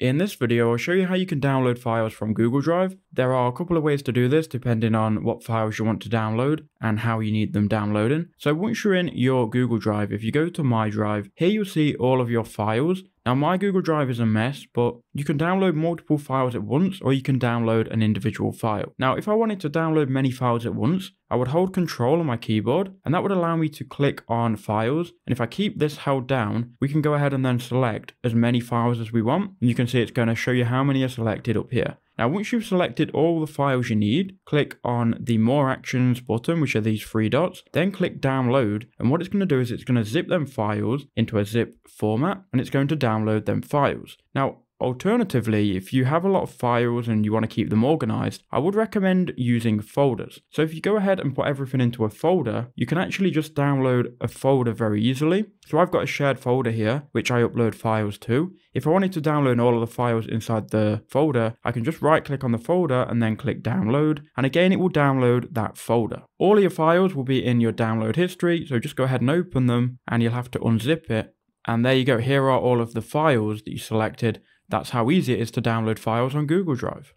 In this video, I'll show you how you can download files from Google Drive. There are a couple of ways to do this depending on what files you want to download and how you need them downloading. So once you're in your Google Drive, if you go to My Drive, here you'll see all of your files. Now my Google Drive is a mess, but you can download multiple files at once or you can download an individual file. Now if I wanted to download many files at once, I would hold Control on my keyboard and that would allow me to click on files. And if I keep this held down, we can go ahead and then select as many files as we want. And you can see it's going to show you how many are selected up here. Now, once you've selected all the files you need, click on the More Actions button, which are these three dots, then click Download. And what it's going to do is it's going to zip them files into a zip format and it's going to download them files. Now, alternatively, if you have a lot of files and you want to keep them organized, I would recommend using folders. So if you go ahead and put everything into a folder, you can actually just download a folder very easily. So I've got a shared folder here, which I upload files to. If I wanted to download all of the files inside the folder, I can just right click on the folder and then click download. And again, it will download that folder. All of your files will be in your download history. So just go ahead and open them and you'll have to unzip it. And there you go. Here are all of the files that you selected. That's how easy it is to download files on Google Drive.